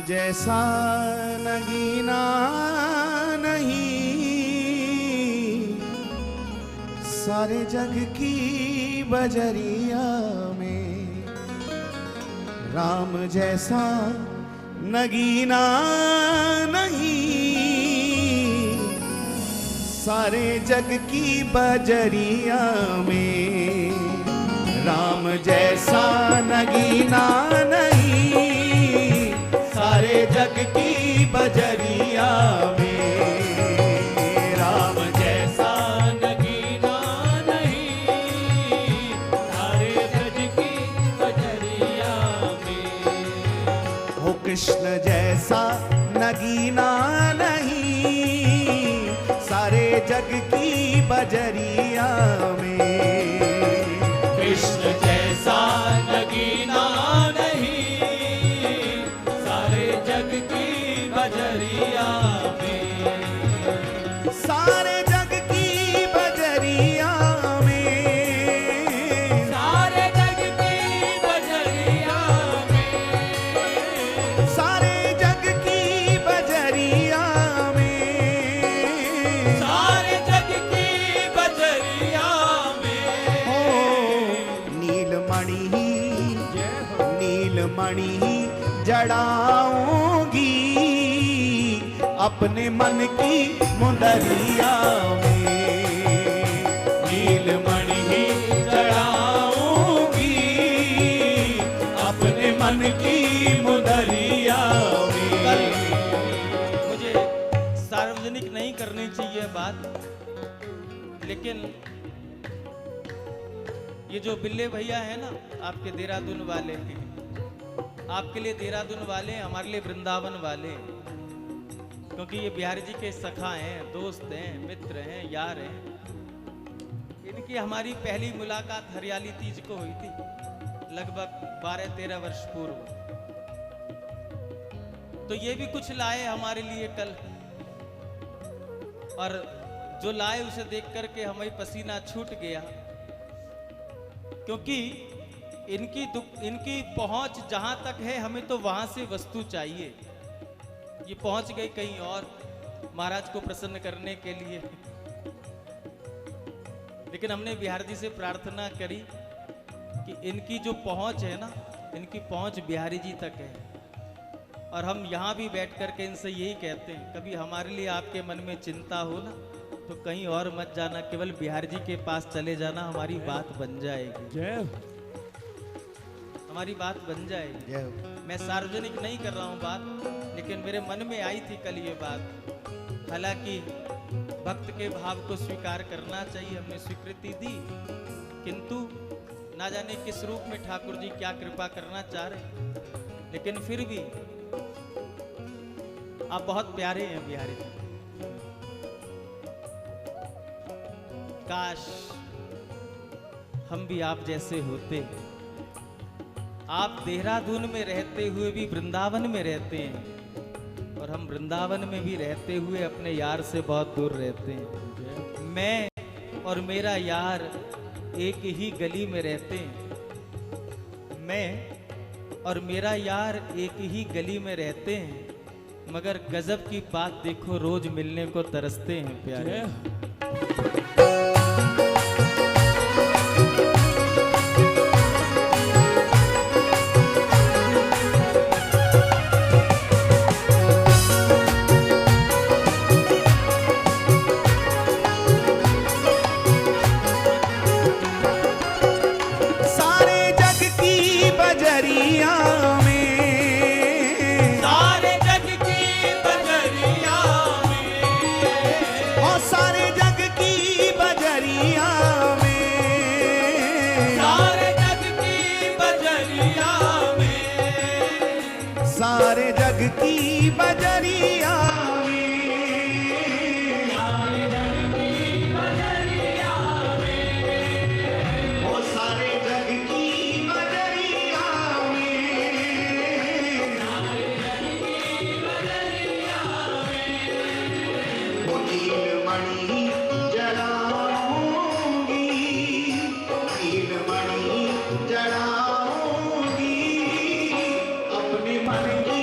जैसा नगीना नहीं सारे जग की बजरिया में, राम जैसा नगीना नहीं सारे जग की बजरिया में, राम जैसा नगीना नहीं सारे जग की बजरिया में, राम जैसा नगीना नहीं सारे जग की बजरिया में, हो कृष्ण जैसा नगीना नहीं सारे जग की बजरिया में, कृष्ण जैसा नगीना नहीं सारे जग की बजरिया में, सारे जग की बजरिया में, सारे जग की बजरिया में, सारे जग की बजरिया में, सारे जग की बजरिया में, हो नीलमणि नीलमणि जड़ाऊंगी अपने मन की मुंदरिया में, नीलमणि जड़ाऊंगी अपने मन की मुंदरिया में। मुझे सार्वजनिक नहीं करनी चाहिए बात, लेकिन ये जो बिल्ले भैया है ना आपके देहरादून वाले, आपके लिए देहरादून वाले, हमारे लिए वृंदावन वाले, क्योंकि ये बिहारी जी के सखा हैं, दोस्त हैं, मित्र हैं, यार हैं। इनकी हमारी पहली मुलाकात हरियाली तीज को हुई थी, लगभग 12-13 वर्ष पूर्व। तो ये भी कुछ लाए हमारे लिए कल, और जो लाए उसे देख करके हमें पसीना छूट गया, क्योंकि इनकी पहुंच जहां तक है हमें तो वहां से वस्तु चाहिए। ये पहुंच गई कहीं और महाराज को प्रसन्न करने के लिए, लेकिन हमने बिहारी जी से प्रार्थना करी कि इनकी जो पहुंच है ना, इनकी पहुंच बिहारी जी तक है। और हम यहाँ भी बैठ करके इनसे यही कहते हैं, कभी हमारे लिए आपके मन में चिंता हो ना तो कहीं और मत जाना, केवल बिहारी जी के पास चले जाना, हमारी बात बन जाएगी, हमारी बात बन जाएगी। मैं सार्वजनिक नहीं कर रहा हूँ बात, लेकिन मेरे मन में आई थी कल ये बात। हालांकि भक्त के भाव को स्वीकार करना चाहिए, हमने स्वीकृति दी, किंतु ना जाने किस रूप में ठाकुर जी क्या कृपा करना चाह रहे, लेकिन फिर भी आप बहुत प्यारे हैं बिहारी जी। काश हम भी आप जैसे होते। आप देहरादून में रहते हुए भी वृंदावन में रहते हैं, और हम वृंदावन में भी रहते हुए अपने यार से बहुत दूर रहते हैं। मैं और मेरा यार एक ही गली में रहते हैं, मैं और मेरा यार एक ही गली में रहते हैं, मगर गजब की बात देखो, रोज मिलने को तरसते हैं प्यारे। सारे जग की बजरिया में, ओ सारे जग की बजरिया में, ओ नीलमणि जड़ाऊंगी, नीलमणि जड़ाऊंगी अपने मन की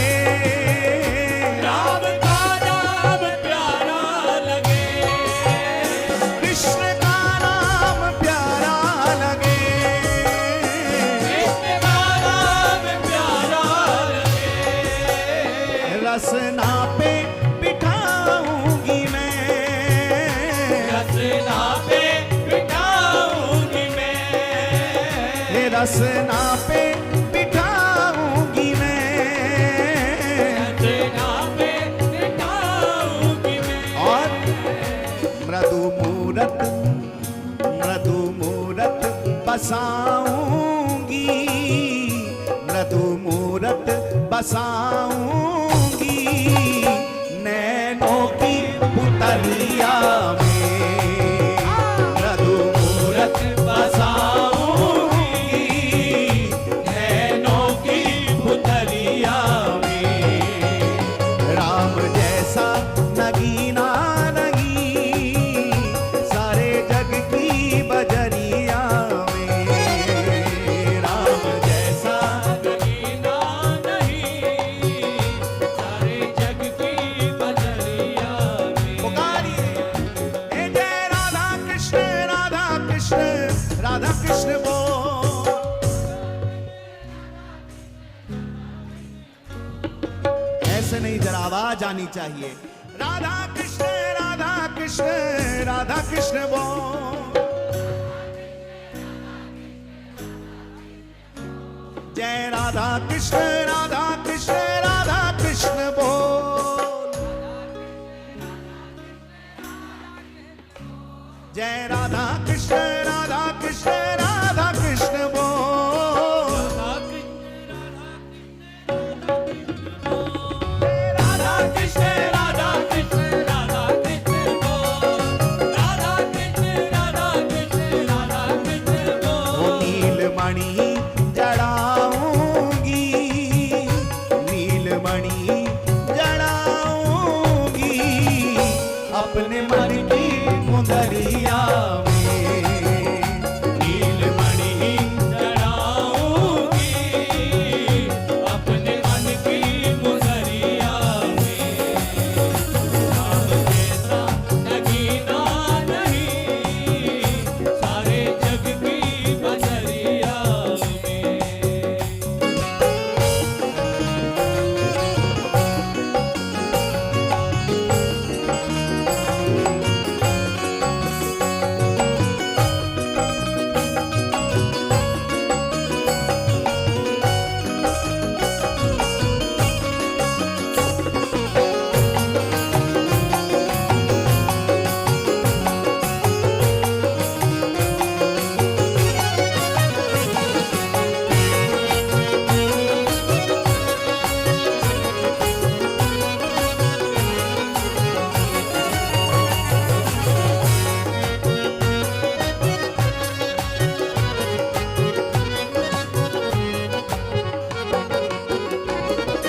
रसना पे बिठाऊंगी मैं, रसना पे बिठाऊंगी मैं, रसना पे बिठाऊंगी मैं, रसना पे बिठाऊंगी मैं। और मृदु मूरत बसाऊंगी, मृदु मूरत बसाऊंगी नैनों की पुतलिया में, मृदु मूरत बसाऊंगी नैनों की पुतलिया में। राम जैसा नगीना नहीं सारे जग की बजरिया में, राम जैसा नगीना नहीं सारे जग की बजरिया में। पुकारिए हे जय राधा कृष्ण राधा कृष्ण राधा कृष्ण बोल। ऐसे नहीं, जरा आवाज आनी चाहिए। राधा कृष्ण राधा कृष्ण राधा कृष्ण बोल। जय राधा कृष्ण राधा कृष्ण राधा कृष्ण बोल। जय राधा कृष्ण राधा कृष्ण राधा कृष्ण बोल। राधा कृष्ण राधा कृष्ण राधा कृष्ण बोल, राधा कृष्ण राधा कृष्ण राधा कृष्ण बोल। वो नीलमणि जड़ाऊंगी, नीलमणि जड़ाऊंगी अपने मन की मुंदरिया में, नीलमणि जड़ाऊंगी अपने मन की मुसरिया में। राम जैसा नगीना नहीं सारे जग की बजरिया में।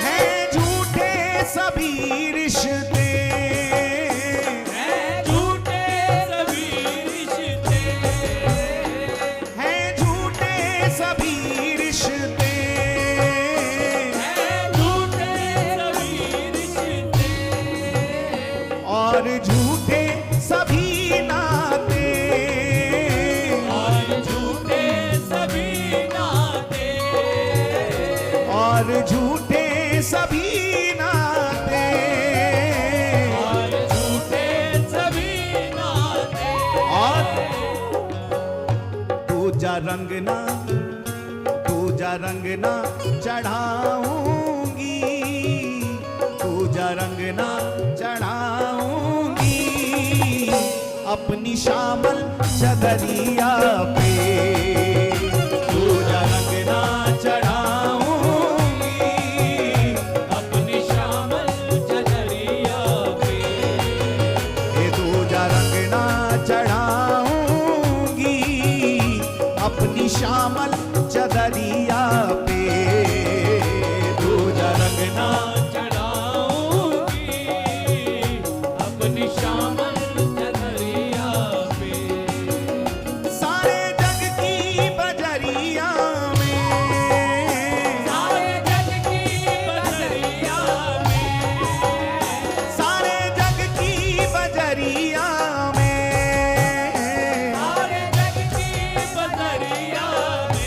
हैं झूठे सभी रिश्ते, हैं झूठे सभी रिश्ते, हैं झूठे सभी रिश्ते, हैं झूठे सभी रिश्ते, और झूठे सभी नाते, और झूठे सभी नाते, और झूठे सभी नाते, और झूठे सभी नाते। और दूजा रंग ना चढ़ाऊंगी, दूजा रंग ना चढ़ाऊंगी अपनी शामल चदरिया पे, दूजा रंग ना चढ़ाऊंगी अपनी शामल चदरिया पे, ये दूजा रंग ना चढ़ाऊंगी अपनी शामल चदरिया पे, दूजा रंग ना चढ़ाऊंगी अपनी शामल चदरिया पे। सारे जग की बजरिया में, सारे जग की बजरिया में, सारे जग की बजरिया में, सारे जग की बजरिया में।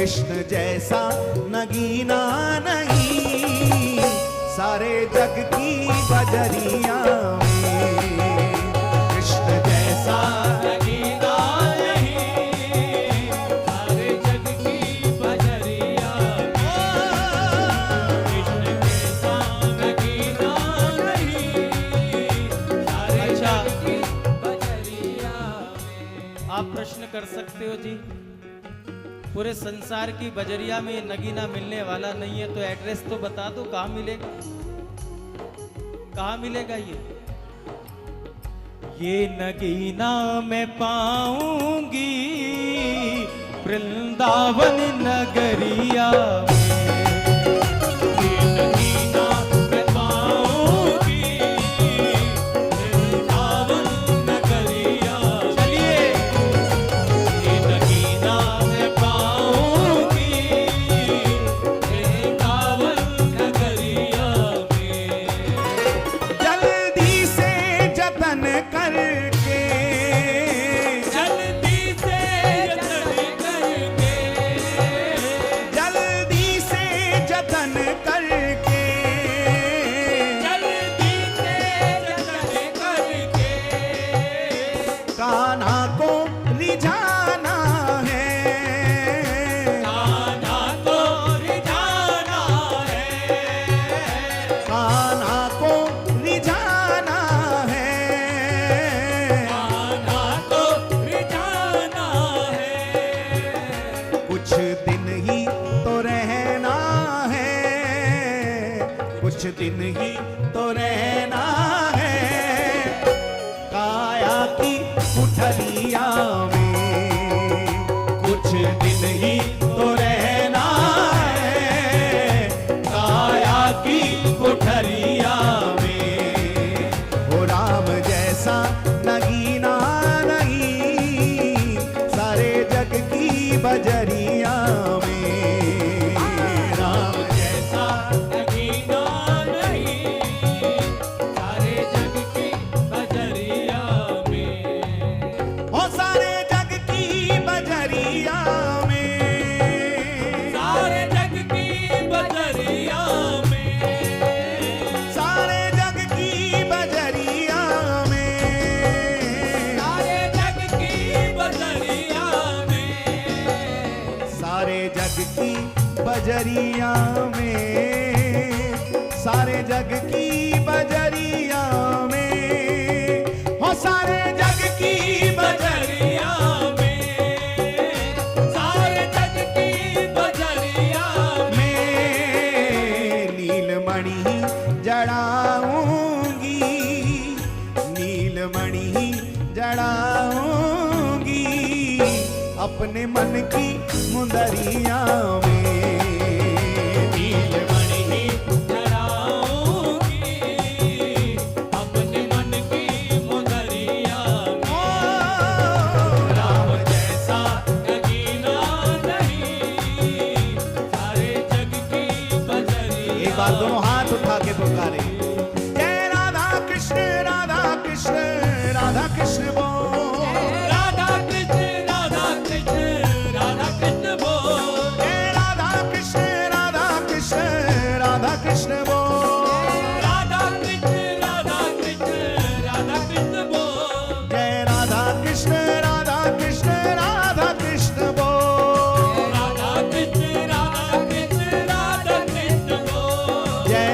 कृष्ण जैसा नगीना नहीं सारे जग की बजरिया में। कृष्ण जैसा नगीना नहीं सारे जग की बजरिया में। कृष्ण जैसा नगीना नहीं सारे जग की बजरिया में। आप प्रश्न कर सकते हो जी, पूरे संसार की बजरिया में ये नगीना मिलने वाला नहीं है, तो एड्रेस तो बता दो, कहाँ मिलेगा, कहाँ मिलेगा ये नगीना मैं पाऊंगी वृंदावन नगरिया में। ये नगीना मैं पाऊंगी वृंदावन नगरिया में। चलिए, ये नगीना मैं पाऊंगी वृंदावन नगरिया में। जल्दी से जतन करके जल्दी से जतन करके जल्दी से जतन करके जल्दी से जतन करके कान्हा को रिझाना है। कान्हा को रिझाना है। कान्हा को रिझाना है। कान्हा को रिझाना है। कुछ दिन ही तो रहना है, कुछ दिन ही तो रहना है काया की कुठरिया में। कुछ दिन ही तो रहना है काया की कुठरिया में। ओ राम जैसा नगीना नहीं सारे जग की बजरिया में। राम जैसा नगीना नहीं सारे जग की बजरिया में। ओ सारे जग की बजरिया में। सारे जग की बजरिया में। सारे जग की बजरिया में। सारे जग की बजरिया में। सारे जग की बजरिया में। सारे जग की बजरिया में। हो सारे जग की बजरिया बजरिया में। सारे जग की बजरिया में नीलमणि जड़ाऊंगी। नीलमणि जड़ाऊंगी अपने मन की मुंदरिया में। नीलमणि में जलाऊंगी अपने मन की मुदरिया में। राम जैसा नगीना नहीं सारे जग की बजरिया। एक बार दोनों हाथ उठा के पुकारे जय राधा कृष्ण राधा कृष्ण राधा कृष्ण बोल। राधा कृष्ण राधा कृष्ण राधा कृष्ण बोल। जय राधा कृष्ण राधा कृष्ण राधा कृष्ण बोल। राधा कृष्ण राधा कृष्ण राधा कृष्ण बोल। जय राधा कृष्ण राधा कृष्ण राधा कृष्ण बोल। राधा कृष्ण राधा कृष्ण राधा कृष्ण बोल। जय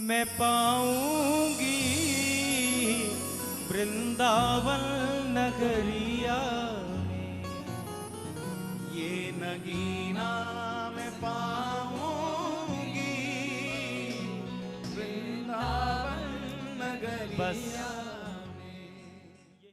मैं पाऊंगी वृंदावन नगरिया में। ये नगीना मैं पाऊंगी वृंदावन नगरिया। बस